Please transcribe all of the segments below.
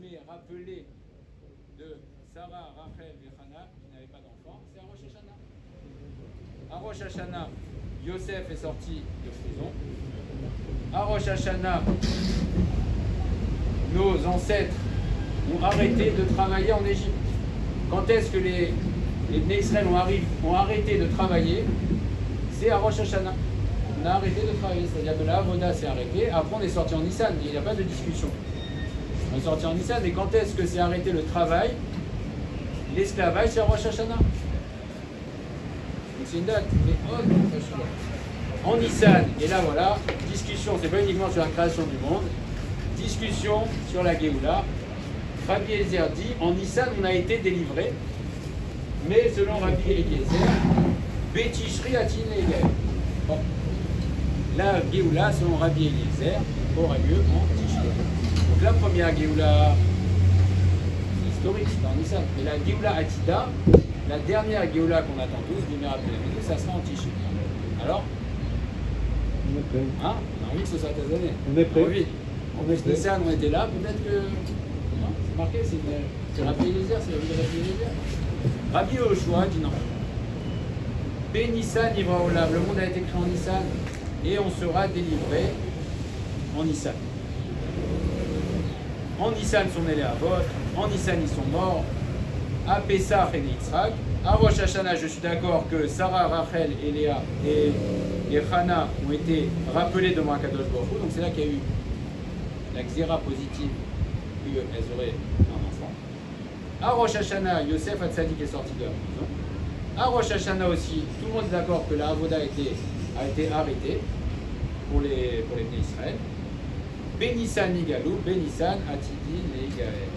nommé, rappelé de Sarah, Rachel et Hana, qui n'avaient pas d'enfants, c'est à Rosh Hashanah. À Rosh Hashanah, Yosef est sorti de prison. À Rosh Hashanah, nos ancêtres ont arrêté de travailler en Égypte. Quand est-ce que les Bnei Israël ont arrêté de travailler? C'est à Rosh Hashanah. On a arrêté de travailler, c'est-à-dire que la Avoda s'est arrêtée. Après, on est sorti en Nissan, il n'y a pas de discussion. On est sorti en Nissan, et quand est-ce que c'est arrêté le travail? L'esclavage, c'est à Rosh Hashanah. Donc c'est une date. En Nissan, et là voilà, discussion, c'est pas uniquement sur la création du monde, discussion sur la Géoula. Rabbi Eliezer dit, en Nissan, on a été délivré, mais selon Rabbi Eliezer, Betishri Atin Leger. Bon. La Géoula, selon Rabbi Eliezer, aura lieu en Tishri. Donc la première Géoula, c'est historique, c'est en Nissan. Mais la Géoula Atida, la dernière Géoula qu'on attend tous, ça sera en Tishri. Alors, on est prêt. Hein, on a envie que ce soit tasonné. On est prêt. Oui. On Nissan, on était là, peut-être que... Non, c'est marqué, c'est Rabbi Eliezer, c'est la vie de Rabbi Eliezer. Rabbi Yoshua dit non. Nissan Nivra Olam, le monde a été créé en Nissan et on sera délivré en Nissan. En Nissan sont nés les Avot, en Nissan ils sont morts, à Pessah et Yitzhak. À Rosh Hashanah, je suis d'accord que Sarah, Rachel et Léa et Hana ont été rappelés devant Akadosh Baruch Hu, donc c'est là qu'il y a eu la xéra positive qu'elles auraient un enfant. À Rosh Hashanah, Yosef Hatzadik est sorti de la prison. À Rosh Hashanah aussi, tout le monde est d'accord que la Avoda a été arrêtée pour les Bnei Israël. Benissan Nigalou, Benissan Atidi Leigael.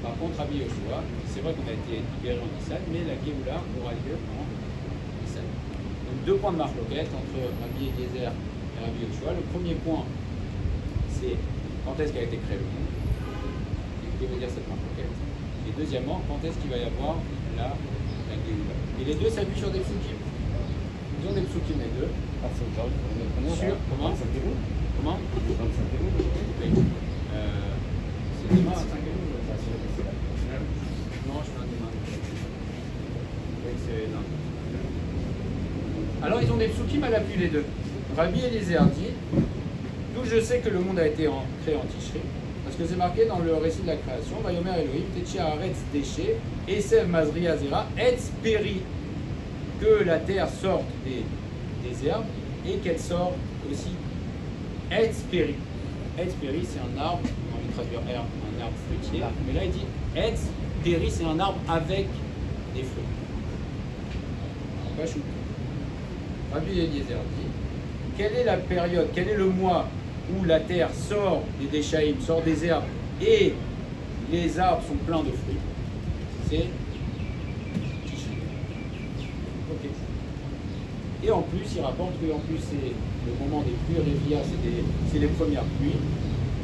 Par contre, Rabbi Yoshua, c'est vrai qu'on a été libéré en Nissan, mais la Géoula aura lieu en Nissan. Donc deux points de marloquette entre Rabbi Eliezer et Rabbi Yoshua. Le premier point, c'est quand est-ce qu'a été créé le monde, et que veut dire cette marloquette. Et deuxièmement, quand est-ce qu'il va y avoir la Géoula. Et les deux s'appuient sur des psukim. Ils ont des psukim les deux. Sur comment? Comment? Oui. C'est demain à 5 Non, je fais un demain. Alors ils ont des psukim à l'appui les deux. Rabbi Eliezer dit, d'où je sais que le monde a été créé en Tishri, parce que c'est marqué dans le récit de la création, Vayomer Elohim, Techi Haaretz Déché, Esev Mazri Azera, Etz Peri, que la terre sorte des herbes et qu'elle sorte aussi Etz Peri. Etz Peri, c'est un arbre, on va traduire un arbre fruitier, mais là il dit Etz Peri, c'est un arbre avec des fruits. Pas chou. Rabbi Eliezer dit, quelle est la période, quel est le mois où la terre sort des déchaïm, sort des herbes et les arbres sont pleins de fruits? C'est Tishri. Ok. Et en plus, il rapporte que en plus c'est le moment des pluies, Révia, c'est les premières pluies.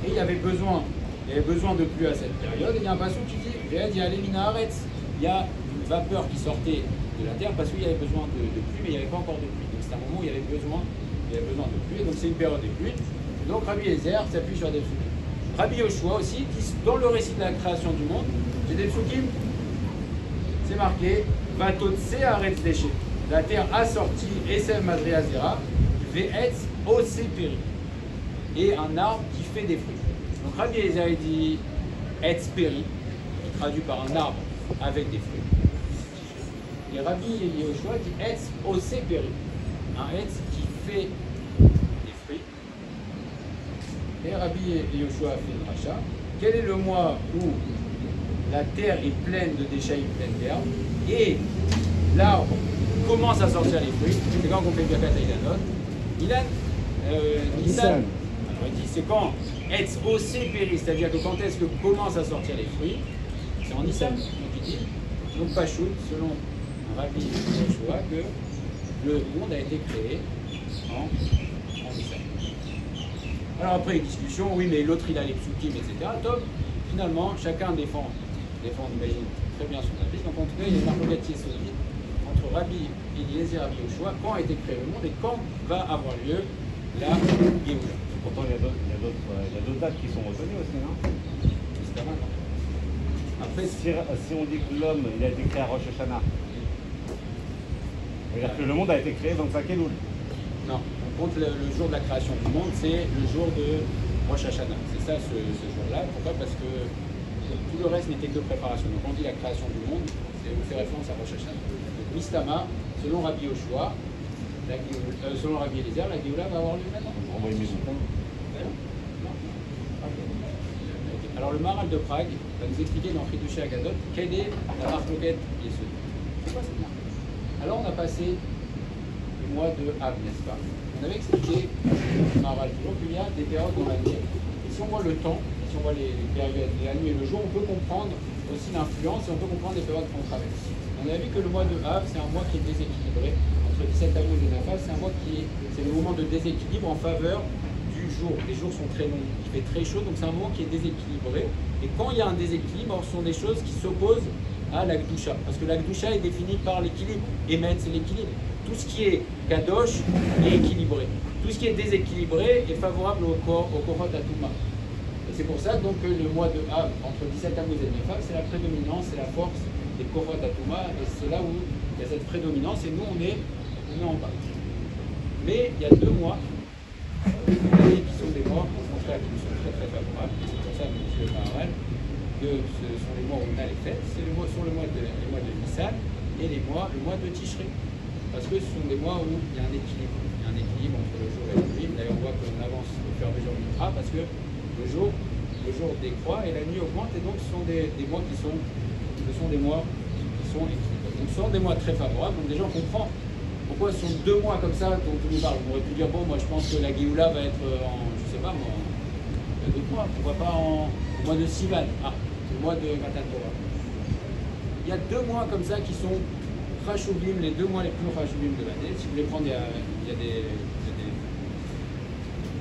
Et il y avait besoin de pluie à cette période. Et il y a un passage qui dit, il y a Alémina Haaretz, il y a une vapeur qui sortait de la terre parce qu'il y avait besoin de pluie, mais il n'y avait pas encore de pluie. Donc c'est un moment où il y avait besoin de pluie. Et donc c'est une période des pluies. Donc Rabbi Eliezer s'appuie sur des psukim. Rabbi Yoshua aussi, qui, dans le récit de la création du monde, j'ai des psukim, c'est marqué Vatotse Haaretz Déché. La terre a sorti Esev Mazri Azera, Ve'etz Oseperi. Et un arbre qui fait des fruits. Donc Rabbi Eliezer dit Etz Peri, qui traduit par un arbre avec des fruits. Et Rabbi Yoshua dit Etz Oseperi, un Etz qui fait des fruits. Et Rabbi Yoshua fait une rachat. Quel est le mois où la terre est pleine de déchets, pleine d'herbes, et l'arbre commence à sortir les fruits? C'est quand on fait Birkat Ilanot. Nissan. Alors il dit c'est quand Etz Oseperi, c'est-à-dire que quand est-ce que commence à sortir les fruits? C'est en Nissan. Donc il dit, donc Pachout, selon Rabbi Yoshua, que le monde a été créé en Nissan. Alors après, discussion, oui, mais l'autre il a les psukim, etc. Top, finalement, chacun défend, imagine, très bien son avis. Donc en tout cas, il y a une marloquette solide entre Rabbi Eliezer et Rabbi Yoshua, quand a été créé le monde et quand va avoir lieu la Géoula. Pourtant, il y a d'autres dates qui sont retenues aussi, non? C'est pas mal, fait, si on dit que l'homme il a été créé à Rosh Hashanah, c'est-à-dire que le monde a été créé dans le 5 Elul. non, on compte le jour de la création du monde, c'est le jour de Rosh Hashanah. C'est ça ce jour-là. Pourquoi? Parce que tout le reste n'était que préparation. Donc on dit la création du monde, on fait référence à Rosh Hashanah. Donc Mistama, selon Rabbi Yoshua, selon Rabbi Eliezer, la Géoula va avoir lieu maintenant. On va y mettre. Alors le Maharal de Prague va nous expliquer dans Chidushé Agadot quelle est la marloquette Yesod. C'est quoi cette marque? Alors on a passé le mois de Av, n'est-ce pas? On avait expliqué, le Maharal toujours, qu'il y a des périodes dans l'année. Et si on voit le temps, si on voit les périodes, la nuit et le jour, on peut comprendre aussi l'influence et on peut comprendre les périodes qu'on traverse. On a vu que le mois de Av, c'est un mois qui est déséquilibré. Entre 17 Tammuz et 9 Av, c'est un mois c'est le moment de déséquilibre en faveur du jour. Les jours sont très longs, il fait très chaud, donc c'est un moment qui est déséquilibré. Et quand il y a un déséquilibre, ce sont des choses qui s'opposent à la Gdusha. Parce que la Gdusha est définie par l'équilibre. Emet, c'est l'équilibre. Tout ce qui est Kadosh est équilibré. Tout ce qui est déséquilibré est favorable au Kohot Atuma. Et c'est pour ça donc, que le mois de Av, entre 17 Tammuz et 9 Av, c'est la prédominance, c'est la force des Kohot Atuma. Et c'est là où il y a cette prédominance. Et nous, on est en bas. Mais il y a 2 mois qui sont des mois, au contraire, qui nous sont très très favorables. C'est pour ça que M. Maharal, que ce sont les mois où on a les fêtes, c'est les mois de Nissan et le mois de Tishri. Parce que ce sont des mois où il y a un équilibre. Il y a un équilibre entre le jour et la nuit. D'ailleurs, on voit qu'on avance au fur et à mesure du mois parce que le jour décroît et la nuit augmente. Et donc, ce sont des mois qui sont équilibrés. Donc, ce sont des mois très favorables. Donc, déjà, on comprend pourquoi ce sont 2 mois comme ça dont on nous parle. On aurait pu dire, bon, moi, je pense que la Géoula va être en, je sais pas moi, d'autres mois. Pourquoi pas au mois de Sivan, le mois de Matan Torah. Il y a 2 mois comme ça qui sont Chashuvim, les 2 mois les plus Chashuvim de l'année. Si vous voulez prendre, il y a des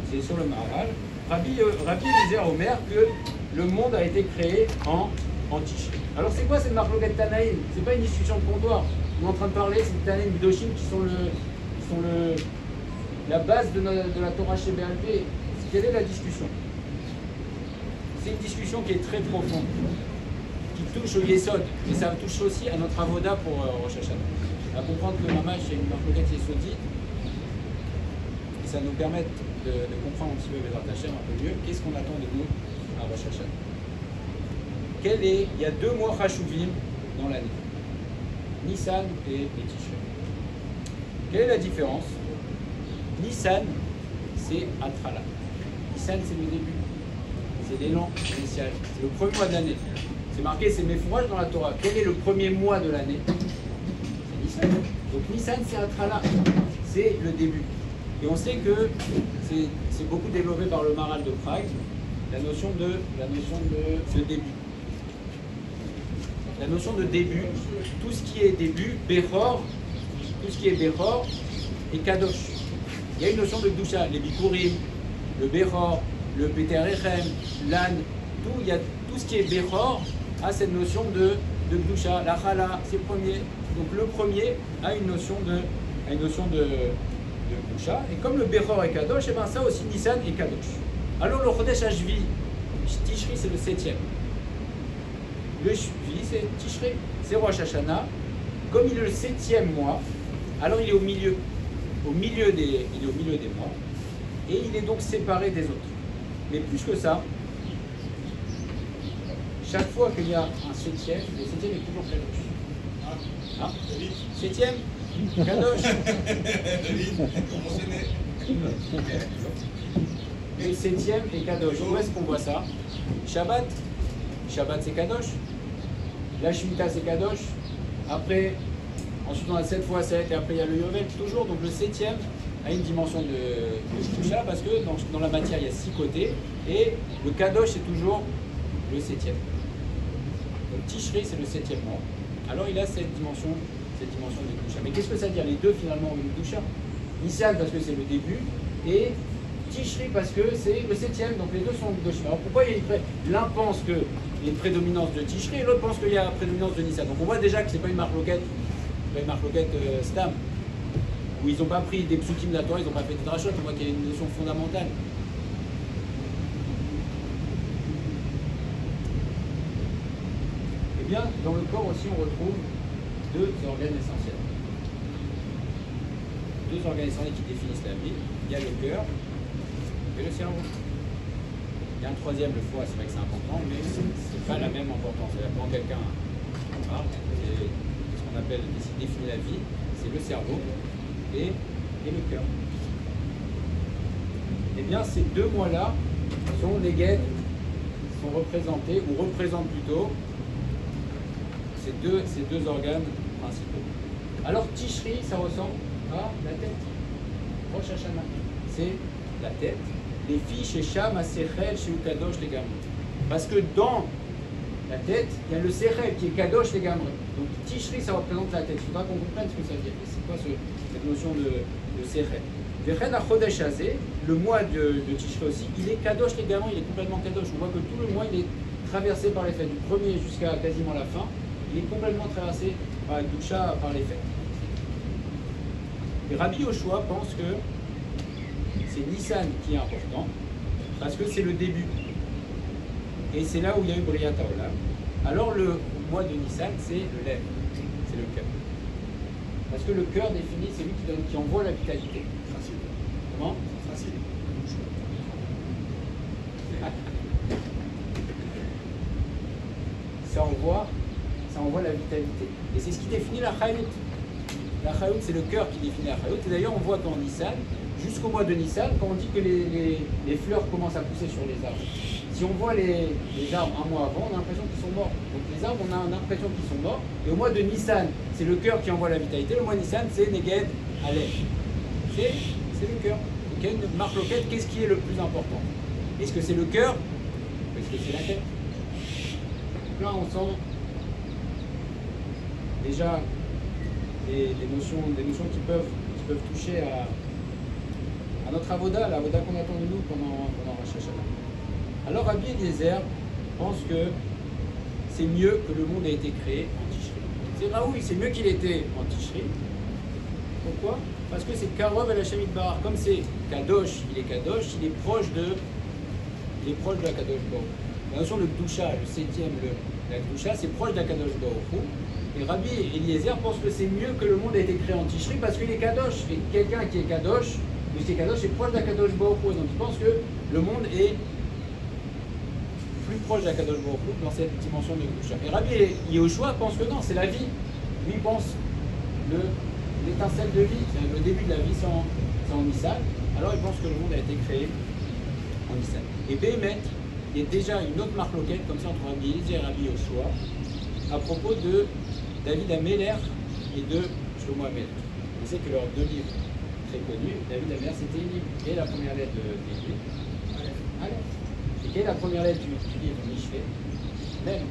c'est sur le Maharal. Rabbi Eliezer Omer que le monde a été créé en Tishri. Alors c'est quoi cette marloquette Tanaïm? C'est pas une discussion de comptoir. On est en train de parler, c'est Tanaïm B'doshim qui sont la base de la Torah chez BLP. Quelle est la discussion? C'est une discussion qui est très profonde, qui touche au Yesod, et ça touche aussi à notre avoda pour Rosh Hashanah. À comprendre que le Mamash est une marloquette Yesodite, et ça nous permet de comprendre un petit peu Bezrat Hashem un peu mieux, qu'est-ce qu'on attend de nous à Rosh Hashanah. Il y a 2 mois Chashuvim dans l'année, Nissan et Tishrei. Quelle est la différence? Nissan, c'est Atrala. Nissan, c'est le début. C'est l'élan initial. C'est le premier mois de l'année. C'est marqué, c'est mes fourrages dans la Torah. Quel est le premier mois de l'année? C'est Nissan. Donc Nissan, c'est Atrala. C'est le début. Et on sait que c'est beaucoup développé par le Maharal de Prague, la notion de début. La notion de début, tout ce qui est début, Bechor, tout ce qui est Bechor et Kadosh. Il y a une notion de Gdusha, les Bikurim, le Bechor, le Peter Echem, l'âne, tout ce qui est Bechor a cette notion de Gdusha, la Chala, c'est le premier. Donc le premier a une notion de Gdusha. Et comme le Bechor est Kadosh, et bien ça aussi Nissan est Kadosh. Alors le Chodesh Hashvi, Tishri c'est le 7e. Le Shvi c'est Tishri, c'est Rosh Hashanah. Comme il est le 7e mois, alors il est au milieu des mois. Et il est donc séparé des autres. Mais plus que ça, chaque fois qu'il y a un 7e, le 7e est toujours Kadosh. 7e, Kadosh. Le 7e est Kadosh. Où est-ce qu'on voit ça? Shabbat c'est Kadosh. La Shemitah c'est Kadosh. Ensuite on a 7 fois 7 et après il y a le Yovel toujours. Donc le 7e a une dimension de Kedusha parce que dans la matière il y a 6 côtés et le Kadosh c'est toujours le 7e. Donc Tishri c'est le 7e mois. Alors il a cette dimension de Kedusha. Mais qu'est-ce que ça veut dire? Les deux finalement ont une Kedusha. Nissan parce que c'est le début et Tishri parce que c'est le 7e. Donc les deux sont Kedushim. Alors pourquoi l'un pense qu'il y a une prédominance de Tishri et l'autre pense qu'il y a une prédominance de Nissan. Donc on voit déjà que c'est pas une marloquette Stam, où ils n'ont pas pris des psukim de la Torah, ils n'ont pas fait des drachot, on voit qu'il y a une notion fondamentale. bien, dans le corps aussi, on retrouve deux organes essentiels. Deux organes essentiels qui définissent la vie. Il y a le cœur et le cerveau. Il y a un troisième, le foie, c'est vrai que c'est important, mais c'est pas la même importance. Quand quelqu'un parle, c'est ce qu'on appelle, ici, définir la vie, c'est le cerveau et le cœur. Eh bien, ces deux mois-là sont les guides, sont représentés, ou représentent plutôt, ces deux organes principaux. Alors, Tishri, ça ressemble à la tête. Rosh Hashanah, c'est la tête. Les filles chez Sham, à Sechel, chez Ukadosh, les Gamré. Parce que dans la tête, il y a le Sechel qui est Kadosh, les Gamré. Donc, Tishri, ça représente la tête. Il faudra qu'on comprenne ce que ça veut dire. C'est quoi cette notion de Sechel? Vechen Chodesh Hazeh, le mois de Tishri aussi, il est Kadosh, les Gamré, il est complètement Kadosh. On voit que tout le mois, il est traversé par les fêtes, du premier jusqu'à quasiment la fin. Il est complètement traversé par la Gdusha, par les fêtes. Et Rabbi Yoshua pense que c'est Nissan qui est important, parce que c'est le début. Et c'est là où il y a eu Briat Haolam. Alors le mois de Nissan, c'est le lèvre, c'est le cœur. Parce que le cœur définit, c'est lui qui envoie la vitalité. Facile. Comment? Facile. Ça envoie la vitalité. Et c'est ce qui définit la Chayout. La Chayout, c'est le cœur qui définit la Chayout. Et d'ailleurs, on voit qu'en Nissan, jusqu'au mois de Nissan, quand on dit que les fleurs commencent à pousser sur les arbres, si on voit les arbres un mois avant, on a l'impression qu'ils sont morts. Donc les arbres, on a l'impression qu'ils sont morts. Et au mois de Nissan, c'est le cœur qui envoie la vitalité. Le mois de Nissan, c'est Neged Aleph. C'est le cœur. Donc il y a une marque locale. Qu'est-ce qui est le plus important? Est-ce que c'est le cœur ou est-ce que c'est la tête? Donc là, on sent déjà des notions qui peuvent toucher à notre avoda, l'avoda qu'on attend de nous pendant Rosh Hashanah. Alors Rabbi Eliezer pense que c'est mieux que le monde a été créé en Tishri. C'est vrai, oui, c'est mieux qu'il était en Tishri. Pourquoi? Parce que c'est Karov el Hashem Yitbarach. Comme c'est Kadosh, il est proche de la Kadosh Baruch. La notion de Kdusha, le septième, la Kdusha, c'est proche de la Kadosh Baruch. Et Rabbi Eliezer pense que c'est mieux que le monde a été créé en Tishri parce qu'il est Kadosh. Et quelqu'un qui est Kadosh, est proche de la Kadosh Baruch. Donc il pense que le monde est plus proche de la Kadosh Baruch Hu dans cette dimension de Kdusha. Et Rabbi Yehoshua pense que non, c'est la vie. Lui pense l'étincelle de vie, c'est le début de la vie sans Nissan. Alors il pense que le monde a été créé en Nissan. Et Béhémet, il y a déjà une autre marque locale comme ça entre Rabbi Eliezer et Rabbi Yehoshua à propos de David Améler et de Shlomo Améler. On sait que leurs deux livres très connus, David Améler, c'était une livre. Et la première lettre des livres, Aleph. Et quelle est la première lettre du livre Mishvé? Même.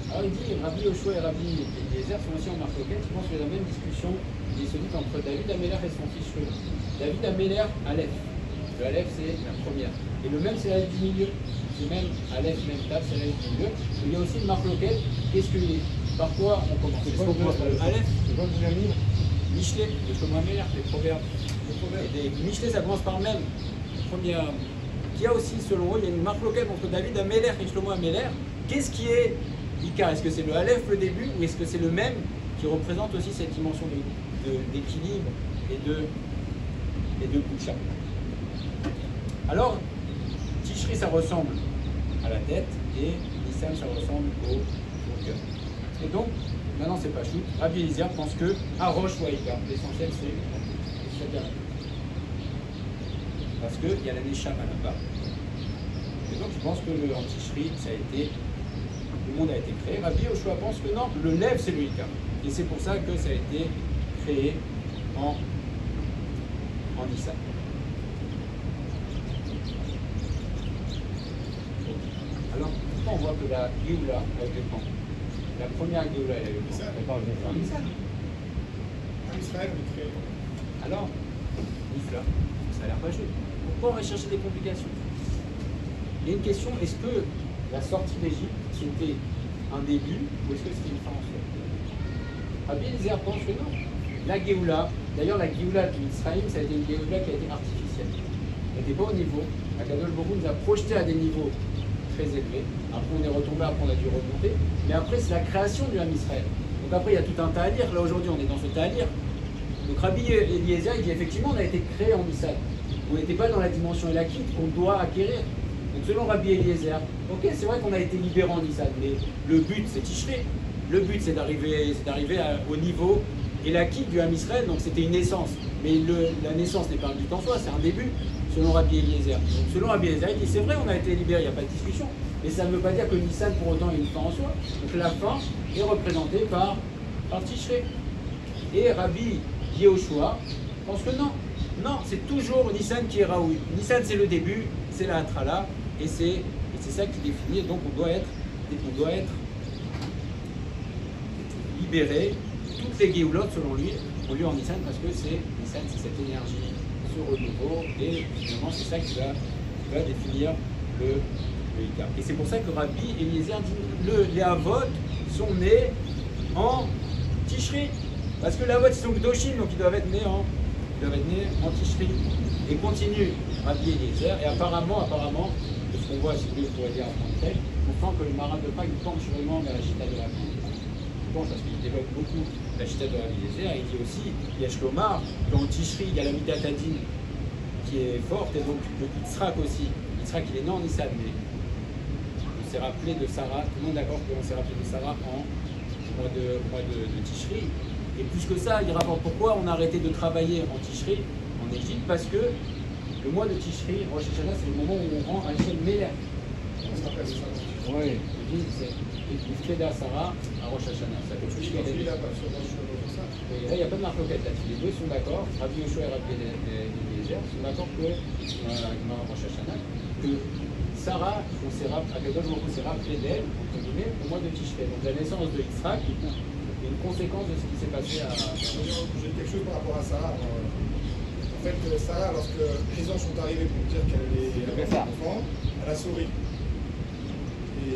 Alors il dit, Rabbi Yoshua et Rabbi Eliezer sont aussi en marcoquette, ils pensent que la même discussion est celui entre David Améler et son fils Shlomo. David Améler, Aleph. Le Aleph, c'est la première. Et le même, c'est l'Aleph du milieu. C'est même Aleph, même Tav, c'est l'Aleph du milieu. Et il y a aussi une marcoquette. Qu'est-ce que par quoi on commence? Aleph, C'est quoi le deuxième livre? Michelet, de Shlomo Améler, les proverbes. Et Michelet, ça commence par même. Première. Il y a aussi, selon eux, il y a une marque locale entre David Améler et Shlomo Améler. Qu'est-ce qui est Ika? Est-ce que c'est le Aleph, le début, ou est-ce que c'est le même qui représente aussi cette dimension d'équilibre et de Kdusha? Alors, Tishri, ça ressemble à la tête, et Nissan, ça ressemble au cœur. Et donc, maintenant, c'est pas chou. Rabbi Eliezer pense que Arosh ou Aïka, l'essentiel, c'est chacun. Parce qu'il y a la Neshama là-bas. Et donc je pense que le Tishri, ça a été. Le monde a été créé. Rabbi Yoshua pense que non, le lève c'est le Ika. Et c'est pour ça que ça a été créé en Nissan. Alors, pourquoi on voit que la Géoula a eu le temps? La première Géoula, elle a eu le temps. Nissan. Israël est créé. Alors, Nifla, ça a l'air pas juste. Pourquoi on va chercher des complications? Il y a une question, est-ce que la sortie d'Égypte, c'était un début ou est-ce que c'était une fin en soi? Rabbi Eliezer pense que non. La Géoula, d'ailleurs la Géoula d'Israël, ça a été une Géoula qui a été artificielle. Elle n'était pas au niveau. La Kadosh Baruch Hu nous a projeté à des niveaux très élevé. Après, on est retombé, après, on a dû remonter. Mais après, c'est la création du Ham Israël. Donc après, il y a tout un ta'alir. Là, aujourd'hui, on est dans ce ta'alir. Donc Rabbi Eliezer, il dit effectivement, on a été créé en Nissan. On n'était pas dans la dimension élakite qu'on doit acquérir. Donc selon Rabbi Eliezer, ok, c'est vrai qu'on a été libéré en Nissan, mais le but, c'est Tishrei. Le but, c'est d'arriver au niveau élakite du Ham Israël. Donc c'était une naissance. Mais la naissance n'est pas un but en soi, c'est un début, selon Rabbi Eliezer. Donc selon Rabbi Eliezer, il dit c'est vrai, on a été libéré, il n'y a pas de discussion. Mais ça ne veut pas dire que Nissan, pour autant, est une fin en soi. Donc la fin est représentée par Tishrei. Et Rabbi Yehoshua pense que non. Non, c'est toujours Nissan qui est Raoui. Nissan, c'est le début, c'est la Hatrala, et c'est ça qui définit. Donc on doit être libéré. Toutes les Géoulottes, selon lui, ont lieu en Nissan parce que Nissan, c'est cette énergie, ce renouveau, et finalement, c'est ça qui va définir le Ika. Et c'est pour ça que Rabbi Eliezer dit les Avot sont nés en Tishri. Parce que les Avot, ils sont Gdoshim, donc ils doivent être nés en Tishri. Et continue Rabbi Eliezer, et apparemment, de ce qu'on voit, si vous pourrait dire à Franck, on sent que le marin de Prague penche vraiment vers la chita de la fin. Il penche parce qu'il développe beaucoup la chita de Rabbi Eliezer. Il dit aussi, il y a Shlomar, dans Tishri, il y a la Midat Hadin qui est forte, et donc le Yitzhak aussi. Yitzhak, il est né en Nissan, mais on s'est rappelé de Sarah, tout le monde est d'accord qu'on s'est rappelé de Sarah au mois de Tishri. Et plus que ça, il rapporte pourquoi on a arrêté de travailler en Tishri, en Égypte, parce que le mois de Tishri, Rosh Hashanah, c'est le moment où on rend Hachem Meler. On se rappelle de ça. Oui. C'est Ifkeda Sarah à Rosh Hashanah. Ça fait Je suis là, pas sur ça. et là, il n'y a pas de marloquette là-dessus. Les deux sont d'accord, Rabbi Yehoshua et Rabbi Eliezer sont d'accord que, Rosh Hashanah, que Sarah, on s'est rappelé d'elle, entre guillemets, au mois de Tishri. Donc la naissance de Yitzhak est une conséquence de ce qui s'est passé à... J'ai quelque chose par rapport à Sarah. En fait, Sarah, lorsque les anges sont arrivés pour dire qu'elle est enfant, elle a souri. Et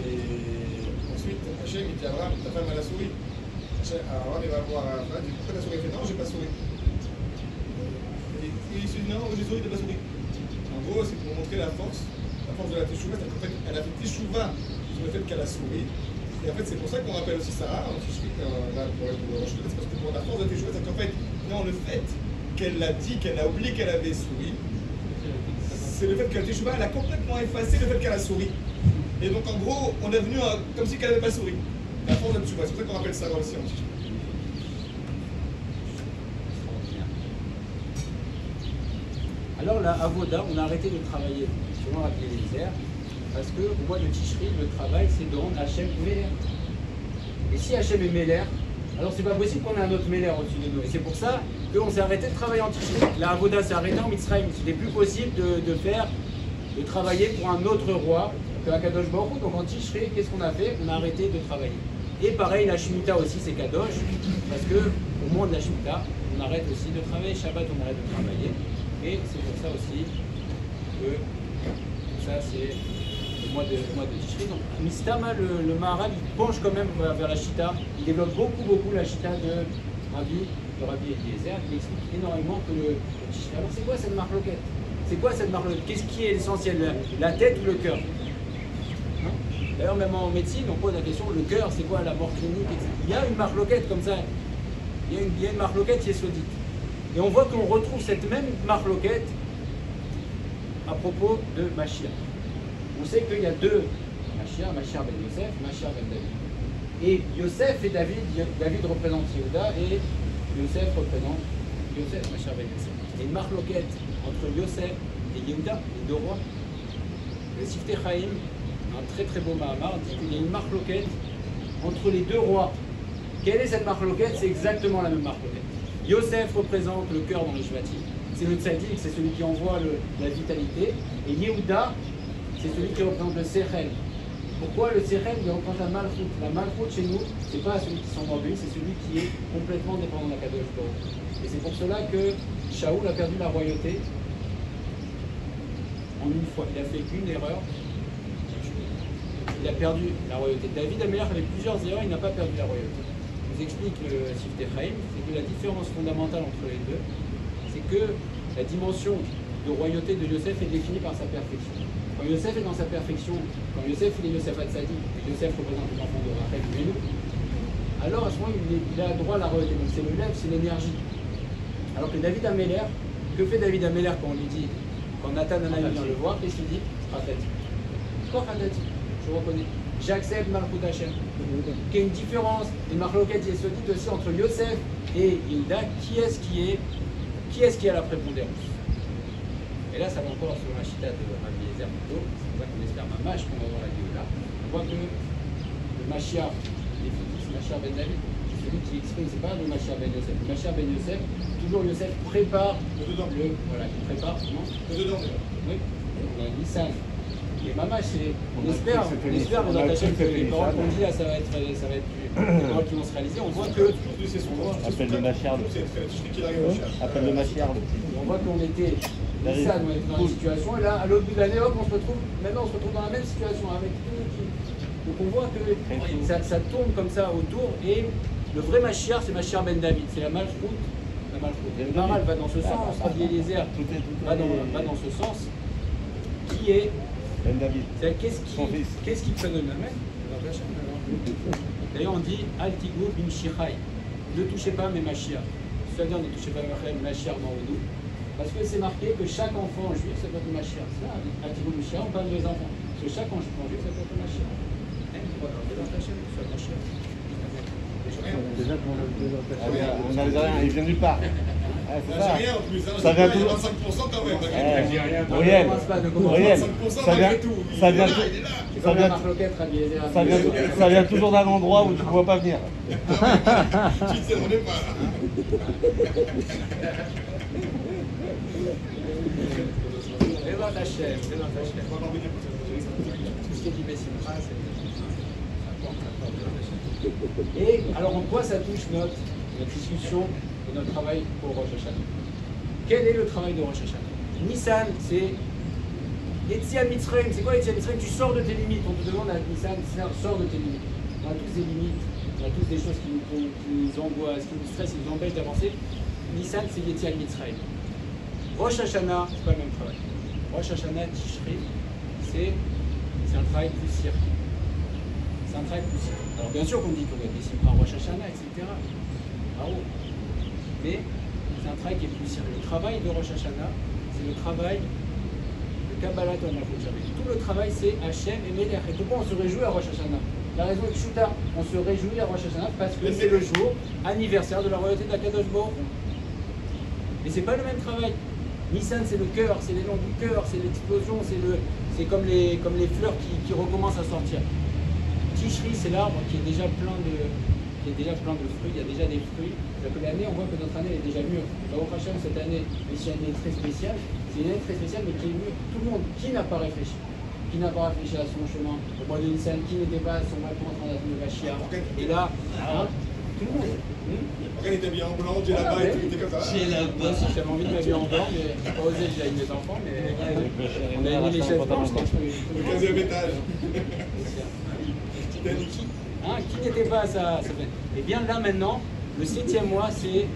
ensuite, Hachem, il dit à Abraham, ta femme, elle a souri. Abraham, il va voir Abraham, il dit, pourquoi t'as souri? Il fait, non, j'ai pas souri. Et il se dit, non, j'ai souri, t'as pas souri. En gros, c'est pour montrer la force de la teshuva, c'est qu'en fait, elle a fait teshuva sur le fait qu'elle a souri. Et en fait, c'est pour ça qu'on rappelle aussi Sarah, là, pour le Rosh Hashanah, c'est parce que pour la force de teshuva, c'est qu'en fait, non, le fait qu'elle a dit, qu'elle a oublié qu'elle avait souri, c'est le fait qu'elle teshuva, elle a complètement effacé le fait qu'elle a souri. Et donc en gros, on est venu comme si qu'elle n'avait pas souri. La force de la teshuva, c'est pour ça qu'on rappelle Sarah aussi en tishuva. Alors la Avoda, on a arrêté de travailler selon Rabbi Eliezer, parce qu'au mois de Tishri, le travail c'est de rendre Hachem Meler. Et si Hachem est Meler, alors c'est pas possible qu'on ait un autre Meler au-dessus de nous. Et c'est pour ça qu'on s'est arrêté de travailler en Tishri. La Avoda s'est arrêtée en Mitzrayim. C'était plus possible de travailler pour un autre roi que Kadosh Baruch Hu. Donc en Tishri, qu'est-ce qu'on a fait? On a arrêté de travailler. Et pareil, la Shemitah aussi c'est Kadosh, parce que au moment de la Shemitah, on arrête aussi de travailler. Shabbat, on arrête de travailler. Et c'est pour ça aussi que ça c'est le mois de Tishri. Donc Mistama, le Maharal, il penche quand même vers la Shita. Il développe beaucoup la Shita de Rabbi Eliezer. Il explique énormément que le Tishri. Alors c'est quoi cette marloquette? C'est quoi cette marloquette? Qu'est-ce qui est essentiel? La tête ou le cœur? D'ailleurs même en médecine on pose la question, le cœur c'est quoi, la mort clinique, etc. Il y a une marloquette comme ça. Il y a une marloquette qui est saudite. Et on voit qu'on retrouve cette même marloquette à propos de Mashiach. On sait qu'il y a deux Mashiach ben Yosef, Mashiach ben David. Et Yosef et David représentent Yehuda et Yosef représente Yosef, Mashiach ben Yosef. Il y a une marloquette entre Yosef et Yehuda, les deux rois. Le Siftei Chaim, un très beau Mahamar, dit qu'il y a une marloquette entre les deux rois. Quelle est cette marloquette? C'est exactement la même marloquette. Yosef représente le cœur dans les Shvatim, c'est le tzaddik, c'est celui qui envoie la vitalité, et Yehuda, c'est celui qui représente le sechel. Pourquoi le sechel? Il représente la malchut. La malchut chez nous, c'est pas celui qui s'endort, c'est celui qui est complètement dépendant de la Kadosh Baruch Hu. Et c'est pour cela que Shaoul a perdu la royauté en une fois. Il a fait une erreur. Il a perdu la royauté. David Amelach avait plusieurs erreurs, il n'a pas perdu la royauté. Je vous explique le Siftei Chaim, c'est que la différence fondamentale entre les deux, c'est que la dimension de royauté de Yosef est définie par sa perfection. Quand Yosef est dans sa perfection, quand Yosef il est Yosef Hatzadi, et Yosef représente l'enfant de Rachel Benu, alors à ce moment il a droit à la royauté. Donc c'est le lèvre, c'est l'énergie. Alors que David Améler, que fait David Améler quand on lui dit, quand Nathan Anaï vient le voir, qu'est-ce qu'il dit? Khatati. Quoi Khatati? Je reconnais. J'accepte Malchut Hashem. Qu'il y a une différence, une marloquette yesodite aussi entre Yosef et Hilda, qui est-ce qui a la prépondérance? Et là, ça va encore sur la chita de Rabbi Eliezer plutôt, c'est pour ça qu'on espère Mamash qu'on va voir la Géoula. On voit que le Mashiach, c'est Mashiach ben David, c'est celui qui exprime, c'est pas le Mashiach ben Yosef. Le Mashiach ben Yosef, toujours Yosef prépare voilà, il prépare, non? Oui, on a Nissan. Et Mamash, on espère, mais dans ta chaîne, que les paroles qu'on dit là, ça va être des paroles qui vont se réaliser. On voit que. Appelle le Machiar. Appelle le Machiar. On voit qu'on était. Nissan, on était dans une situation, et là, à l'autre bout de l'année, hop, maintenant on se retrouve dans la même situation avec tout qui. Donc on voit que ça tourne comme ça autour, et le vrai Machiar, c'est Machiar ben David, c'est la Malchut. Et le Maral va dans ce sens, Rabbi Eliezer va dans ce sens, qui est. Ben David. Qu'est-ce qui prédomine? D'ailleurs, on dit Al-Tigou bin Shichai. Ne touchez pas mes Mashiach. C'est-à-dire ne touchez pas mes Mashiach dans le dos. Parce que c'est marqué que chaque enfant juif, ça peut être le Mashiach. C'est ça, Al-Tigou bin Shichai, on parle des enfants. Parce que chaque enfant juif, ça peut être le Mashiach. Déjà qu'on a On a rien, il vient nulle part. C'est ça. Rien en plus, hein. Ça vient tout. 25% quand même. Riel, ça vient toujours d'un endroit où tu ne vois pas venir. Tu sais, on n'est pas là. Et alors en quoi ça touche notre discussion et notre travail pour Rosh Hashanah? Quel est le travail de Rosh Hashanah? Nissan, c'est Yetziat Mitzrayim. C'est quoi Yetziat Mitzrayim? Tu sors de tes limites. On te demande à Nissan, sors de tes limites. On a tous des limites, on a tous des choses qui nous angoissent, qui nous stressent, qui nous empêchent d'avancer. Nissan, c'est Yetziat Mitzrayim. Rosh Hashanah, c'est pas le même travail. Rosh Hashanah, Tishri, c'est un travail plus sérieux. C'est un travail plus sérieux. Alors bien sûr qu'on dit qu'on va décider par Rosh Hashanah, etc. Bravo. Mais c'est un travail qui est plus sérieux. Le travail de Rosh Hashanah, c'est le travail de Kabbalat Malchut. Tout le travail, c'est Hachem et Melech. Et pourquoi on se réjouit à Rosh Hashanah? La raison est Pshuta. On se réjouit à Rosh Hashanah parce que c'est le jour anniversaire de la royauté de la Kadosh Baruch Hu. Mais c'est pas le même travail. Nissan, c'est le cœur, c'est l'élan du cœur, c'est l'explosion, c'est comme les fleurs qui recommencent à sortir. Tishri, c'est l'arbre qui est déjà plein de fruits, il y a déjà des fruits. Donc l'année, on voit que notre année est déjà mûre. Baruch Hashem, cette année, c'est une année très spéciale. C'est une année très spéciale, mais qui est mûre. Tout le monde, qui n'a pas réfléchi? Qui n'a pas réfléchi à son chemin au mois de Nissan? Qui n'était pas à son mois de Vachia? Et là, hein, tout le monde. Quand il était bien en blanc, j'ai là-bas et tout, il était comme ça. Moi aussi, j'avais envie de m'habiller en blanc, mais j'ai pas osé, j'ai avec mes enfants, mais on a mis les chaises blanches. Le 15e étage. Hein, qui n'était pas à sa fête? Et bien là maintenant, le 7e mois, c'est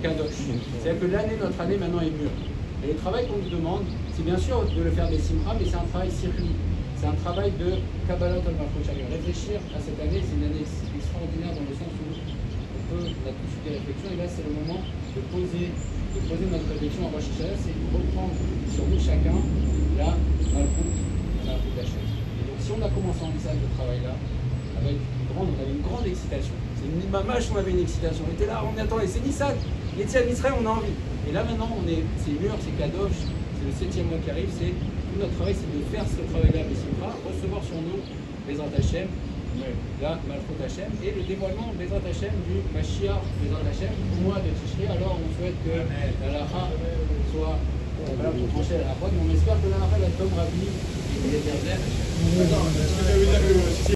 Kadosh. C'est-à-dire que notre année maintenant est mûre. Et le travail qu'on nous demande, c'est bien sûr de le faire des simra, mais c'est un travail sirli. C'est un travail de Kabbalat al-Malchut. Réfléchir à cette année, c'est une année extraordinaire dans le sens où on a tous eu des réflexions, et là c'est le moment de poser notre réflexion à Rosh Hashanah, c'est de reprendre sur nous chacun la Malchut Hashem. Et donc si on a commencé en message de travail là, on avait une grande excitation. C'est une mamache, on avait une excitation. On était là, on attendait, c'est Nissan, Yetziat Mitzrayim, on a envie. Et là maintenant, c'est mûr, c'est Kadosh, c'est le 7e mois qui arrive, tout notre travail, c'est de faire ce travail-là, mais c'est pas recevoir sur nous Bezrat Hashem, la Malchut Hashem, et le dévoilement Bezrat Hashem du Mashiach Bezrat Hashem, au mois de Tishri. Alors on souhaite que la Lacha soit pour trancher la Lacha, mais on espère que la Lacha va être comme Rabbi et l'éternel. Attends, est-ce que ça veut dire que